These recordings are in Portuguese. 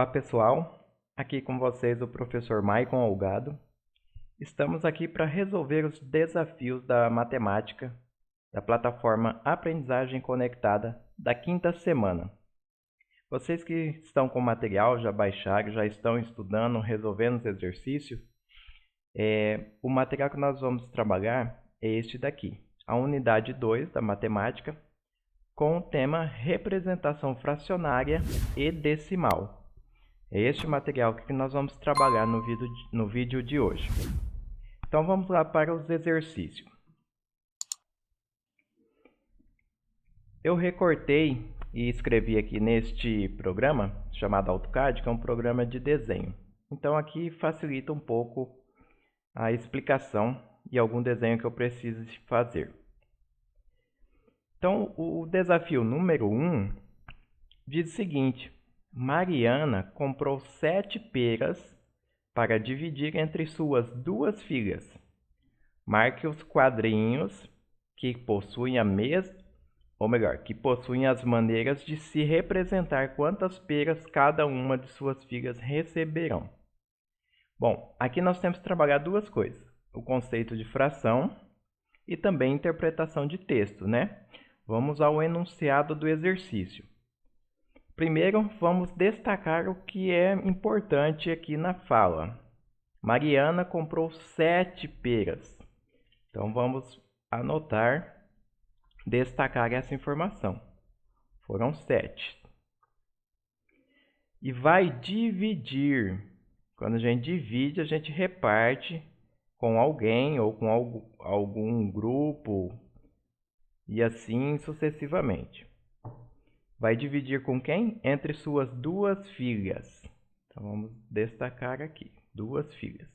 Olá pessoal, aqui com vocês o professor Maicon Olgado. Estamos aqui para resolver os desafios da matemática da plataforma Aprendizagem Conectada da quinta semana. Vocês que estão com o material, já baixaram, já estão estudando, resolvendo os exercícios, o material que nós vamos trabalhar é este daqui, a unidade 2 da matemática, com o tema representação fracionária e decimal. É este material que nós vamos trabalhar no vídeo de hoje. Então vamos lá para os exercícios. Eu recortei e escrevi aqui neste programa chamado AutoCAD, que é um programa de desenho. Então aqui facilita um pouco a explicação e algum desenho que eu precise fazer. Então o desafio número 1 diz o seguinte: Mariana comprou 7 peras para dividir entre suas 2 filhas. Marque os quadrinhos que possuem que possuem as maneiras de se representar quantas peras cada uma de suas filhas receberão. Bom, aqui nós temos que trabalhar duas coisas: o conceito de fração e também interpretação de texto, né? Vamos ao enunciado do exercício. Primeiro, vamos destacar o que é importante aqui na fala. Mariana comprou 7 peras. Então, vamos anotar, destacar essa informação. Foram 7. E vai dividir. Quando a gente divide, a gente reparte com alguém ou com algum grupo e assim sucessivamente. Vai dividir com quem? Entre suas 2 filhas. Então, vamos destacar aqui, 2 filhas.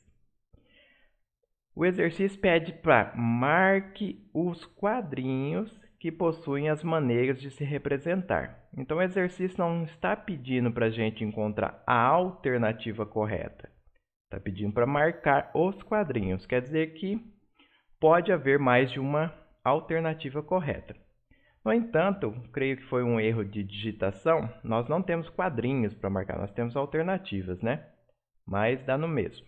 O exercício pede para marque os quadrinhos que possuem as maneiras de se representar. Então, o exercício não está pedindo para a gente encontrar a alternativa correta. Está pedindo para marcar os quadrinhos. Quer dizer que pode haver mais de uma alternativa correta. No entanto, creio que foi um erro de digitação, nós não temos quadrinhos para marcar, nós temos alternativas, né? Mas dá no mesmo.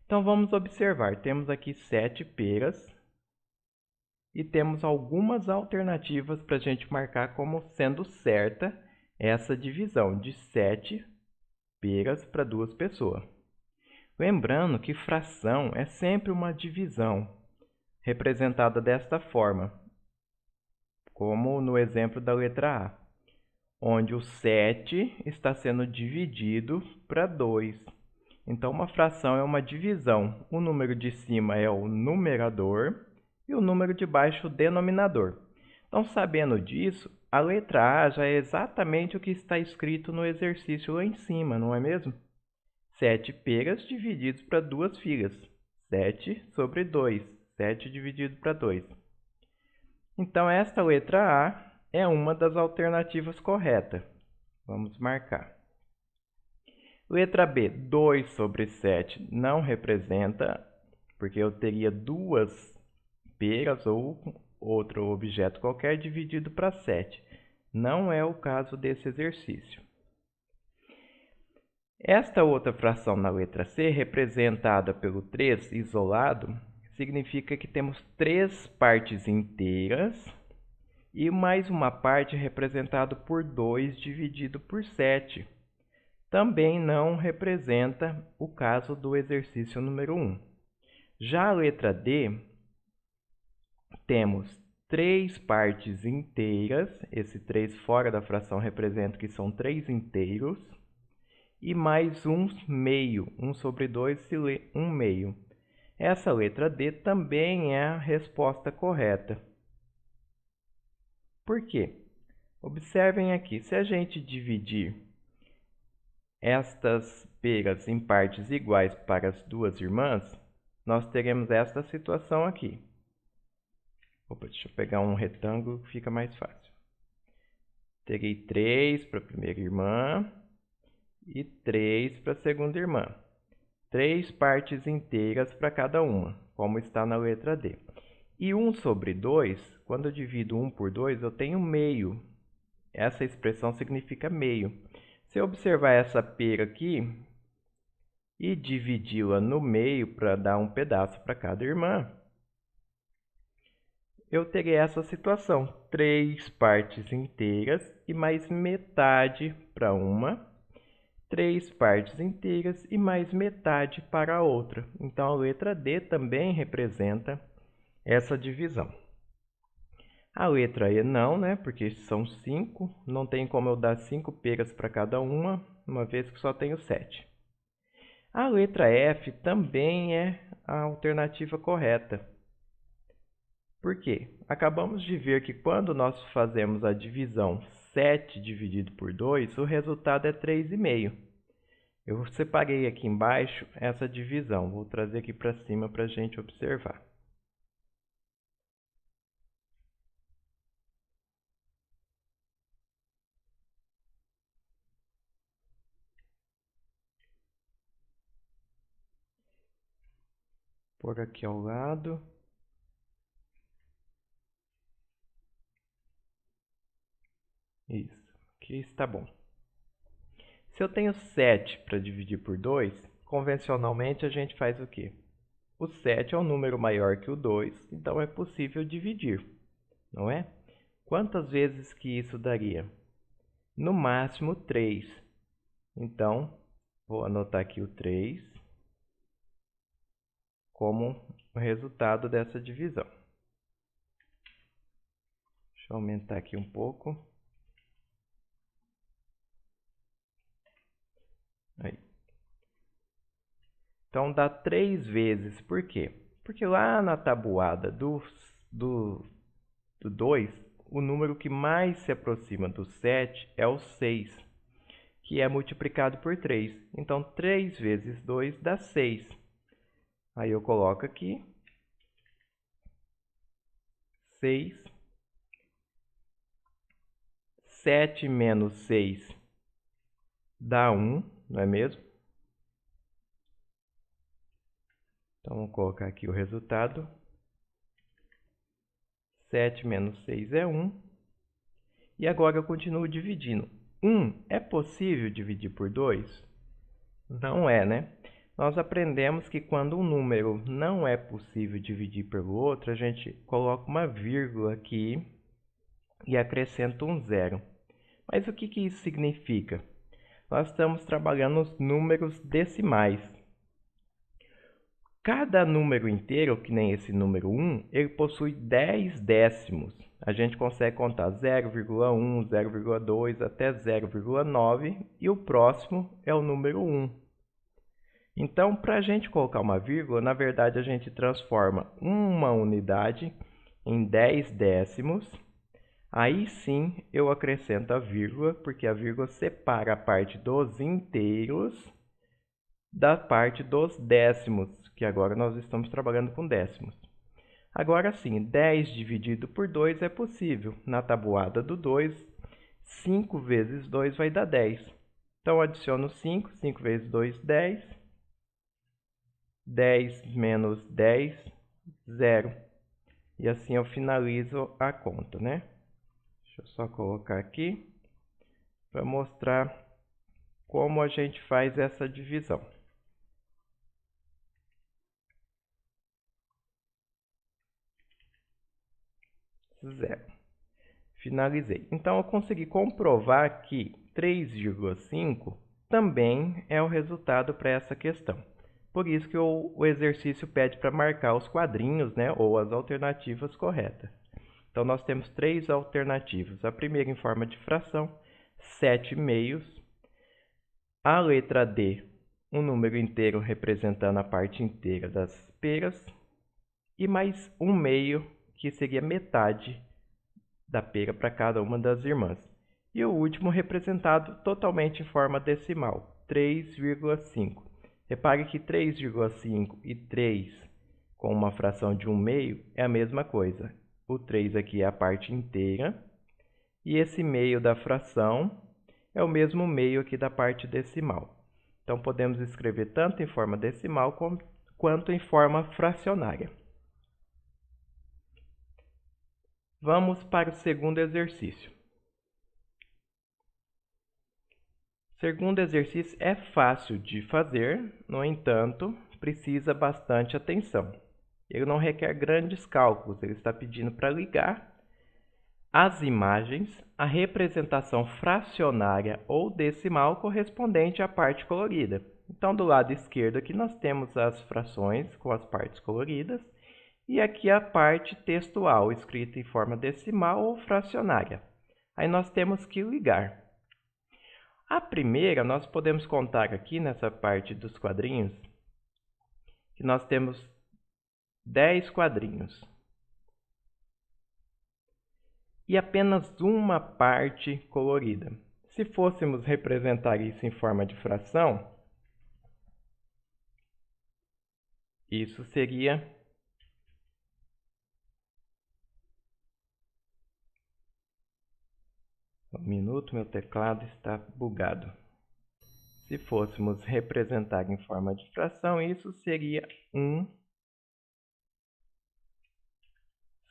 Então vamos observar, temos aqui 7 peras e temos algumas alternativas para a gente marcar como sendo certa essa divisão de 7 peras para 2 pessoas. Lembrando que fração é sempre uma divisão representada desta forma, como no exemplo da letra A, onde o 7 está sendo dividido para 2. Então, uma fração é uma divisão. O número de cima é o numerador e o número de baixo o denominador. Então, sabendo disso, a letra A já é exatamente o que está escrito no exercício lá em cima, não é mesmo? 7 peras divididos para 2 filhas. 7 sobre 2. 7 dividido para 2. Então, esta letra A é uma das alternativas corretas. Vamos marcar. Letra B, 2 sobre 7 não representa, porque eu teria 2 peras ou outro objeto qualquer dividido para 7. Não é o caso desse exercício. Esta outra fração na letra C, representada pelo 3 isolado, significa que temos 3 partes inteiras e mais uma parte representada por 2 dividido por 7. Também não representa o caso do exercício número 1. Já a letra D, temos 3 partes inteiras, esse 3 fora da fração representa que são 3 inteiros, e mais um meio, 1 sobre 2 se lê 1 meio. Essa letra D também é a resposta correta. Por quê? Observem aqui, se a gente dividir estas peras em partes iguais para as 2 irmãs, nós teremos esta situação aqui. Deixa eu pegar um retângulo que fica mais fácil. Terei 3 para a primeira irmã e 3 para a segunda irmã. 3 partes inteiras para cada uma, como está na letra D. E 1 sobre 2, quando eu divido 1 por 2, eu tenho meio. Essa expressão significa meio. Se eu observar essa pera aqui e dividi-la no meio para dar um pedaço para cada irmã, eu terei essa situação: 3 partes inteiras e mais metade para uma, 3 partes inteiras e mais metade para a outra. Então, a letra D também representa essa divisão. A letra E não, né? Porque são 5, não tem como eu dar 5 peras para cada uma vez que só tenho 7. A letra F também é a alternativa correta. Por quê? Acabamos de ver que quando nós fazemos a divisão 7 dividido por 2, o resultado é 3,5. Eu separei aqui embaixo essa divisão. Vou trazer aqui para cima para a gente observar. Por aqui ao lado. Isso, aqui está bom. Se eu tenho 7 para dividir por 2, convencionalmente a gente faz o quê? O 7 é um número maior que o 2, então é possível dividir, não é? Quantas vezes que isso daria? No máximo 3. Então, vou anotar aqui o 3 como o resultado dessa divisão. Deixa eu aumentar aqui um pouco. Aí. Então, dá 3 vezes. Por quê? Porque lá na tabuada do 2, o número que mais se aproxima do 7 é o 6, que é multiplicado por 3. Então, 3 vezes 2 dá 6. Aí eu coloco aqui 6. 7 menos 6 dá 1, não é mesmo? Então, vamos colocar aqui o resultado. 7 menos 6 é 1. E agora eu continuo dividindo. 1 é possível dividir por 2? Não é, né? Nós aprendemos que quando um número não é possível dividir pelo outro, a gente coloca uma vírgula aqui e acrescenta um zero. Mas o que isso significa? Nós estamos trabalhando os números decimais. Cada número inteiro, que nem esse número 1, ele possui 10 décimos. A gente consegue contar 0,1, 0,2 até 0,9 e o próximo é o número 1. Então, para a gente colocar uma vírgula, na verdade a gente transforma uma unidade em 10 décimos. Aí sim eu acrescento a vírgula, porque a vírgula separa a parte dos inteiros da parte dos décimos, que agora nós estamos trabalhando com décimos. Agora sim, 10 dividido por 2 é possível. Na tabuada do 2, 5 vezes 2 vai dar 10. Então, adiciono 5, 5 vezes 2, 10. 10 menos 10, 0. E assim eu finalizo a conta, né? Deixa eu só colocar aqui para mostrar como a gente faz essa divisão. 0. Finalizei. Então, eu consegui comprovar que 3,5 também é o resultado para essa questão. Por isso que o exercício pede para marcar os quadrinhos, né, ou as alternativas corretas. Então, nós temos 3 alternativas. A primeira em forma de fração, 7 meios. A letra D, um número inteiro representando a parte inteira das peras. E mais um meio, que seria metade da pera para cada uma das irmãs. E o último representado totalmente em forma decimal, 3,5. Repare que 3,5 e 3 com uma fração de 1 meio é a mesma coisa. O 3 aqui é a parte inteira e esse meio da fração é o mesmo meio aqui da parte decimal. Então, podemos escrever tanto em forma decimal quanto em forma fracionária. Vamos para o segundo exercício. Segundo exercício é fácil de fazer, no entanto, precisa bastante atenção. Ele não requer grandes cálculos, ele está pedindo para ligar as imagens à representação fracionária ou decimal correspondente à parte colorida. Então, do lado esquerdo aqui nós temos as frações com as partes coloridas e aqui a parte textual, escrita em forma decimal ou fracionária. Aí nós temos que ligar. A primeira, nós podemos contar aqui nessa parte dos quadrinhos, que nós temos 10 quadrinhos. E apenas uma parte colorida. Se fôssemos representar isso em forma de fração, isso seria um minuto, meu teclado está bugado. Se fôssemos representar em forma de fração, isso seria 1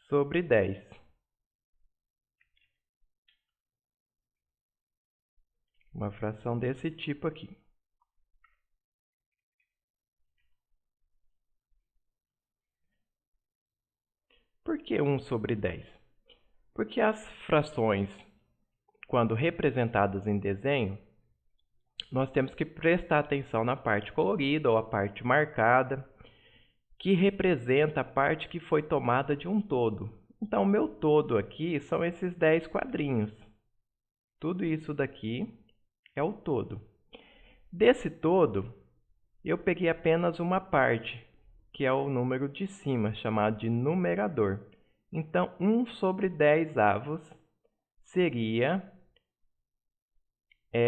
sobre 10. Uma fração desse tipo aqui. Por que 1 sobre 10? Porque as frações, quando representadas em desenho, nós temos que prestar atenção na parte colorida ou a parte marcada, que representa a parte que foi tomada de um todo. Então, o meu todo aqui são esses 10 quadrinhos. Tudo isso daqui é o todo. Desse todo, eu peguei apenas uma parte, que é o número de cima, chamado de numerador. Então, 1 sobre 10 avos seria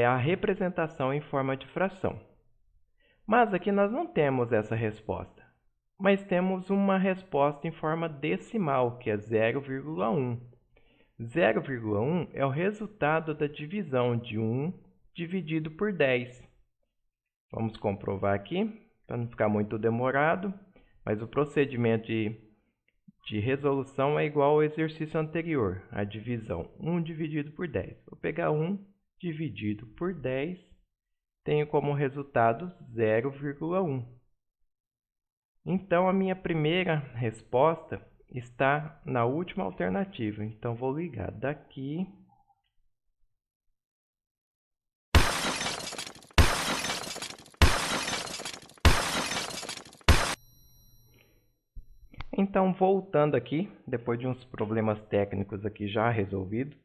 a representação em forma de fração. Mas aqui nós não temos essa resposta, mas temos uma resposta em forma decimal, que é 0,1. 0,1 é o resultado da divisão de 1 dividido por 10. Vamos comprovar aqui, para não ficar muito demorado, mas o procedimento de resolução é igual ao exercício anterior, a divisão 1 dividido por 10. Vou pegar 1 dividido por 10, tenho como resultado 0,1. Então, a minha primeira resposta está na última alternativa. Então, vou ligar daqui. Então, voltando aqui, depois de uns problemas técnicos aqui já resolvidos,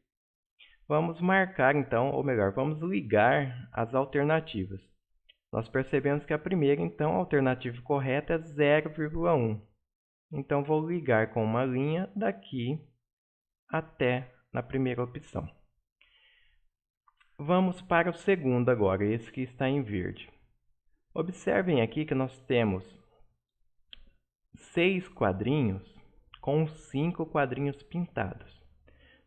vamos marcar então, ou melhor, vamos ligar as alternativas. Nós percebemos que a primeira, então, a alternativa correta é 0,1. Então, vou ligar com uma linha daqui até na primeira opção. Vamos para o segundo agora, esse que está em verde. Observem aqui que nós temos 6 quadrinhos com 5 quadrinhos pintados.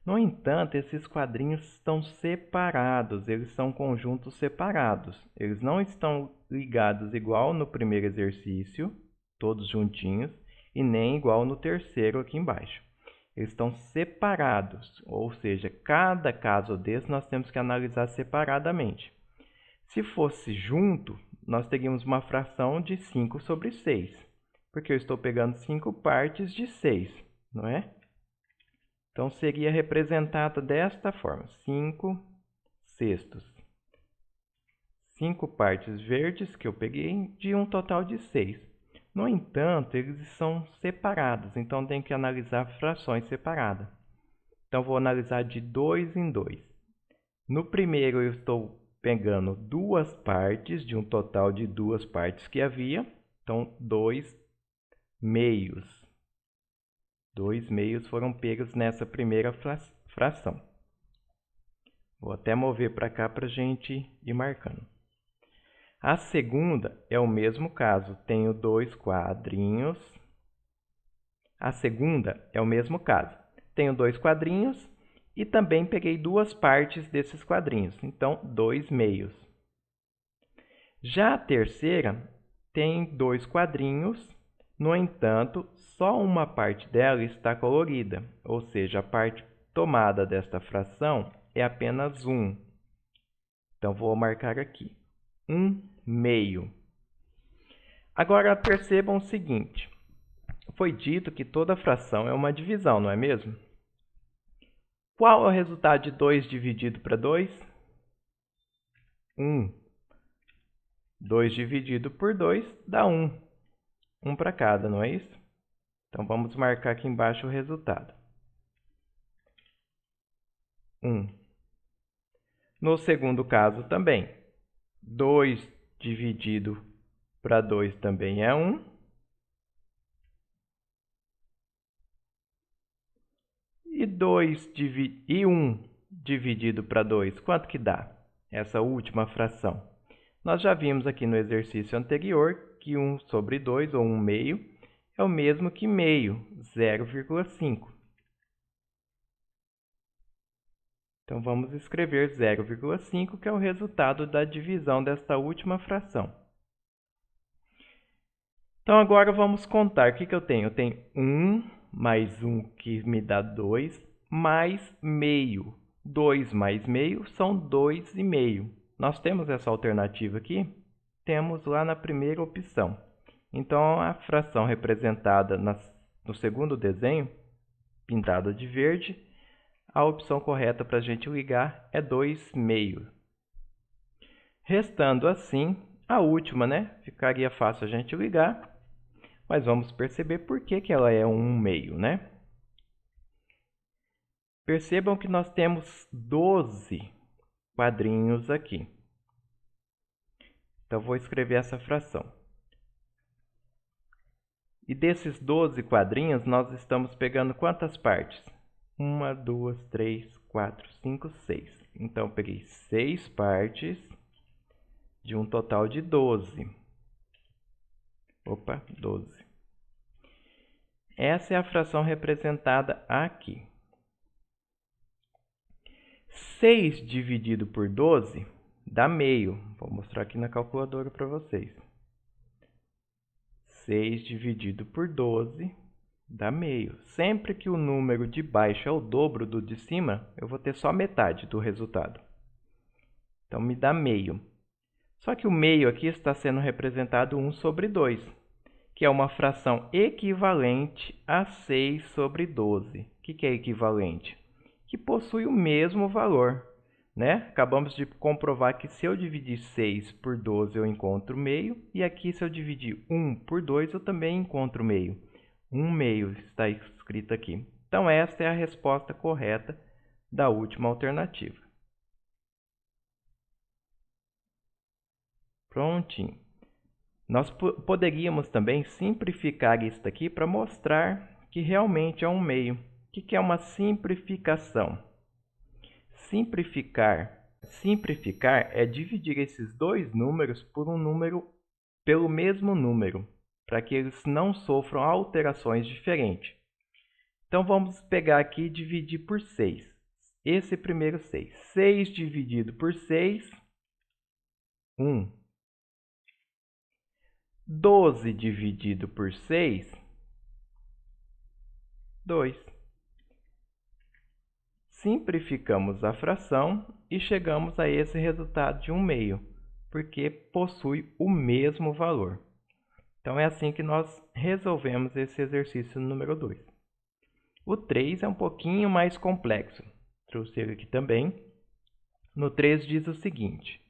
No entanto, esses quadrinhos estão separados, eles são conjuntos separados. Eles não estão ligados igual no primeiro exercício, todos juntinhos, e nem igual no terceiro aqui embaixo. Eles estão separados, ou seja, cada caso desse nós temos que analisar separadamente. Se fosse junto, nós teríamos uma fração de 5 sobre 6, porque eu estou pegando 5 partes de 6, não é? Então, seria representada desta forma, 5 sextos. 5 partes verdes que eu peguei de um total de 6. No entanto, eles são separados, então tem que analisar frações separadas. Então, vou analisar de 2 em 2. No primeiro, eu estou pegando 2 partes de um total de 2 partes que havia. Então, 2 meios. 2 meios foram pegos nessa primeira fração. Vou até mover para cá para a gente ir marcando. A segunda é o mesmo caso. Tenho 2 quadrinhos. A segunda é o mesmo caso. Tenho 2 quadrinhos e também peguei 2 partes desses quadrinhos. Então, 2 meios. Já a terceira tem 2 quadrinhos. No entanto, só uma parte dela está colorida, ou seja, a parte tomada desta fração é apenas 1. Então, vou marcar aqui, 1/2. Agora, percebam o seguinte. Foi dito que toda fração é uma divisão, não é mesmo? Qual é o resultado de 2 dividido para 2? 1. 2 dividido por 2 dá 1. 1 para cada, não é isso? Então, vamos marcar aqui embaixo o resultado. 1. No segundo caso também. 2 dividido para 2 também é 1. E 1 dividido para 2, quanto que dá? Essa última fração. Nós já vimos aqui no exercício anterior que 1 sobre 2, ou 1/2, é o mesmo que meio, 0,5. Então, vamos escrever 0,5, que é o resultado da divisão desta última fração. Então, agora vamos contar. O que eu tenho? Eu tenho 1 mais 1, que me dá 2, mais meio. 2 mais meio são 2,5. Nós temos essa alternativa aqui? Temos lá na primeira opção. Então, a fração representada no segundo desenho, pintada de verde, a opção correta para a gente ligar é 2/2. Restando assim, a última, né? Ficaria fácil a gente ligar, mas vamos perceber por que ela é 1/2, né? Percebam que nós temos 12 quadrinhos aqui. Então, vou escrever essa fração. E desses 12 quadrinhos, nós estamos pegando quantas partes? 1, 2, 3, 4, 5, 6. Então, eu peguei 6 partes de um total de 12. Opa, 12. Essa é a fração representada aqui. 6 dividido por 12 dá meio. Vou mostrar aqui na calculadora para vocês. 6 dividido por 12 dá meio. Sempre que o número de baixo é o dobro do de cima, eu vou ter só metade do resultado. Então, me dá meio. Só que o meio aqui está sendo representado 1 sobre 2, que é uma fração equivalente a 6 sobre 12. O que é equivalente? Que possui o mesmo valor, né? Acabamos de comprovar que se eu dividir 6 por 12, eu encontro meio. E aqui, se eu dividir 1 por 2, eu também encontro meio. 1/2 está escrito aqui. Então, esta é a resposta correta da última alternativa. Prontinho. Nós poderíamos também simplificar isso aqui para mostrar que realmente é 1/2. O que é uma simplificação? Simplificar é dividir esses dois números por pelo mesmo número, para que eles não sofram alterações diferentes. Então, vamos pegar aqui e dividir por 6. Esse primeiro 6. 6 dividido por 6, 1. 12 dividido por 6, 2. Simplificamos a fração e chegamos a esse resultado de 1/2, porque possui o mesmo valor. Então, é assim que nós resolvemos esse exercício número 2. O 3 é um pouquinho mais complexo. Trouxe ele aqui também. No 3 diz o seguinte: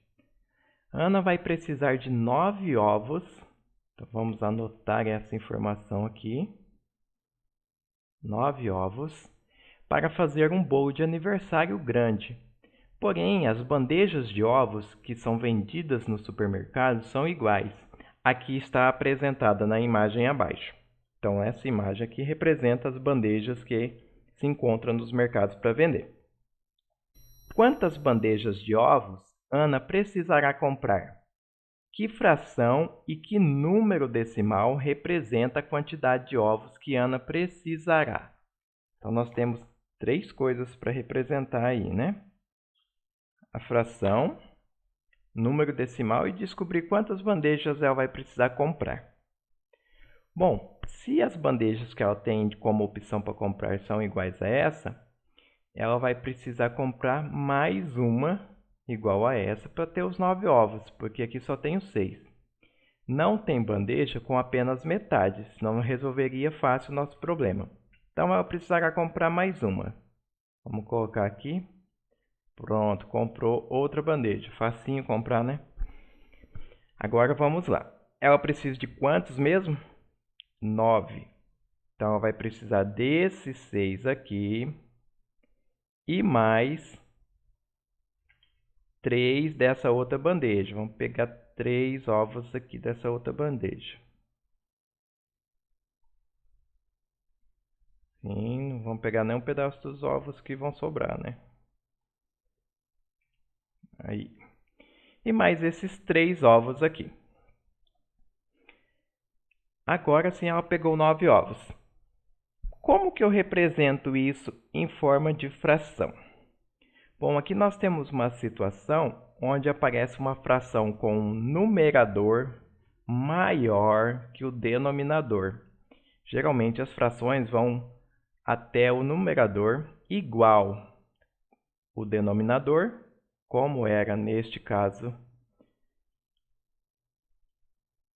Ana vai precisar de 9 ovos. Então, vamos anotar essa informação aqui. 9 ovos para fazer um bolo de aniversário grande. Porém, as bandejas de ovos que são vendidas no supermercado são iguais. Aqui está apresentada na imagem abaixo. Então, essa imagem aqui representa as bandejas que se encontram nos mercados para vender. Quantas bandejas de ovos Ana precisará comprar? Que fração e que número decimal representa a quantidade de ovos que Ana precisará? Então, nós temos 3 coisas para representar aí, né? A fração, número decimal e descobrir quantas bandejas ela vai precisar comprar. Bom, se as bandejas que ela tem como opção para comprar são iguais a essa, ela vai precisar comprar mais uma igual a essa para ter os 9 ovos, porque aqui só tenho 6. Não tem bandeja com apenas metade, senão resolveria fácil o nosso problema. Então, eu precisará comprar mais uma. Vamos colocar aqui. Pronto, comprou outra bandeja. Facinho comprar, né? Agora, vamos lá. Ela precisa de quantos mesmo? 9. Então, ela vai precisar desses 6 aqui e mais 3 dessa outra bandeja. Vamos pegar 3 ovos aqui dessa outra bandeja. Sim, não vamos pegar nenhum pedaço dos ovos que vão sobrar, né? Aí. E mais esses 3 ovos aqui. Agora sim ela pegou 9 ovos. Como que eu represento isso em forma de fração? Bom, aqui nós temos uma situação onde aparece uma fração com um numerador maior que o denominador. Geralmente as frações vão até o numerador igual o denominador, como era neste caso.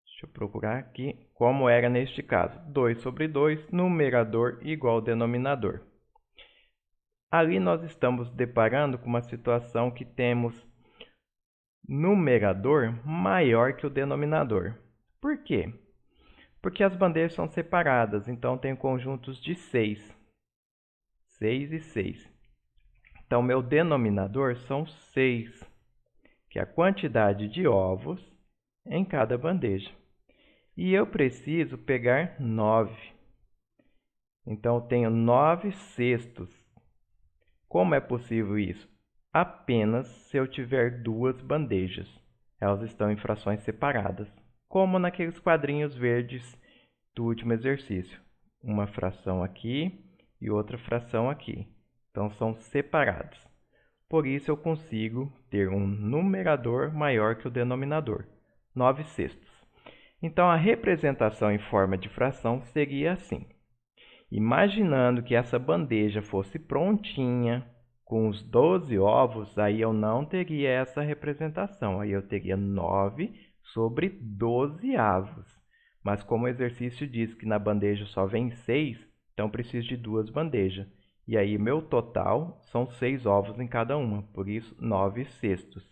Deixa eu procurar aqui. Como era neste caso, 2 sobre 2, numerador igual ao denominador. Ali nós estamos deparando com uma situação que temos numerador maior que o denominador. Por quê? Porque as bandejas são separadas, então tem conjuntos de 6. 6 e 6. Então, meu denominador são 6, que é a quantidade de ovos em cada bandeja. E eu preciso pegar 9. Então, eu tenho 9 cestos. Como é possível isso? Apenas se eu tiver 2 bandejas. Elas estão em frações separadas, como naqueles quadrinhos verdes do último exercício. Uma fração aqui e outra fração aqui. Então, são separados. Por isso, eu consigo ter um numerador maior que o denominador, 9 sextos. Então, a representação em forma de fração seria assim. Imaginando que essa bandeja fosse prontinha, com os 12 ovos, aí eu não teria essa representação. Aí eu teria 9 sobre 12 avos. Mas como o exercício diz que na bandeja só vem 6, então preciso de 2 bandejas. E aí meu total são 6 ovos em cada uma, por isso 9 cestos.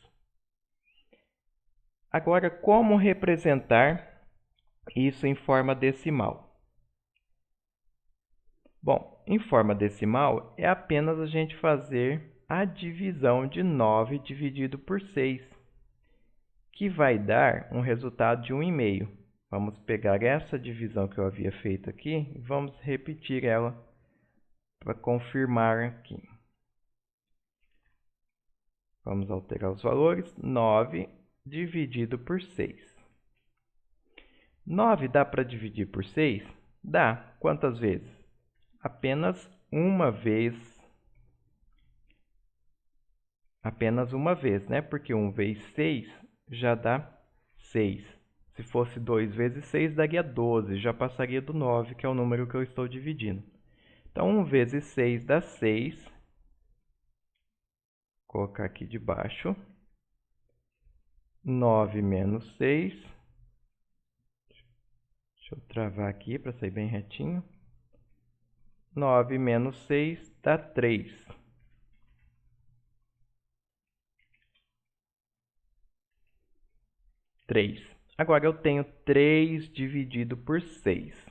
Agora, como representar isso em forma decimal? Bom, em forma decimal é apenas a gente fazer a divisão de 9 dividido por 6, que vai dar um resultado de 1,5. Vamos pegar essa divisão que eu havia feito aqui e vamos repetir ela para confirmar aqui. Vamos alterar os valores. 9 dividido por 6. 9 dá para dividir por 6? Dá. Quantas vezes? Apenas uma vez. Apenas uma vez, né? Porque 1 vezes 6 já dá 6. Se fosse 2 vezes 6, daria 12. Já passaria do 9, que é o número que eu estou dividindo. Então, 1 vezes 6 dá 6. Vou colocar aqui debaixo. 9 menos 6. Deixa eu travar aqui para sair bem retinho. 9 menos 6 dá 3. 3. Agora eu tenho 3 dividido por 6.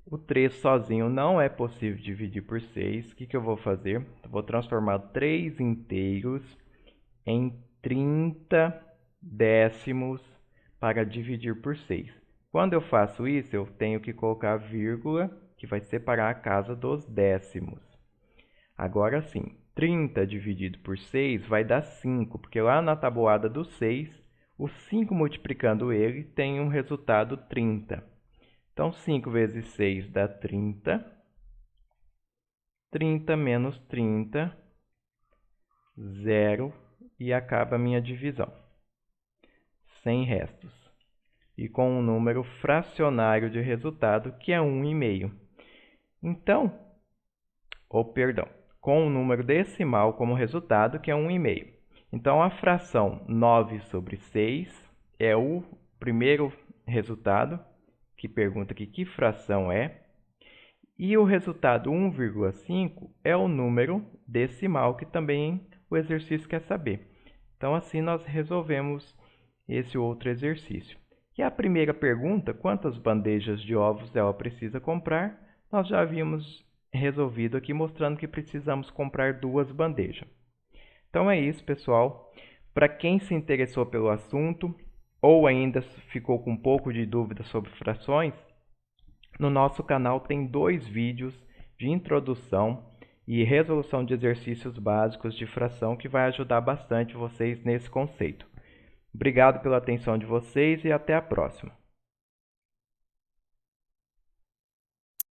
O 3 sozinho não é possível dividir por 6. O que eu vou fazer? Eu vou transformar 3 inteiros em 30 décimos para dividir por 6. Quando eu faço isso, eu tenho que colocar a vírgula, que vai separar a casa dos décimos. Agora sim, 30 dividido por 6 vai dar 5, porque lá na tabuada do 6, o 5 multiplicando ele tem um resultado 30. Então, 5 vezes 6 dá 30. 30 menos 30, 0, e acaba a minha divisão. Sem restos. E com um número fracionário de resultado, que é 1,5. Então, com um número decimal como resultado, que é 1,5. Então, a fração 9 sobre 6 é o primeiro resultado, que pergunta aqui que fração é. E o resultado 1,5 é o número decimal, que também o exercício quer saber. Então, assim nós resolvemos esse outro exercício. E a primeira pergunta, quantas bandejas de ovos ela precisa comprar? Nós já havíamos resolvido aqui, mostrando que precisamos comprar 2 bandejas. Então é isso, pessoal. Para quem se interessou pelo assunto, ou ainda ficou com um pouco de dúvida sobre frações, no nosso canal tem 2 vídeos de introdução e resolução de exercícios básicos de fração que vai ajudar bastante vocês nesse conceito. Obrigado pela atenção de vocês e até a próxima.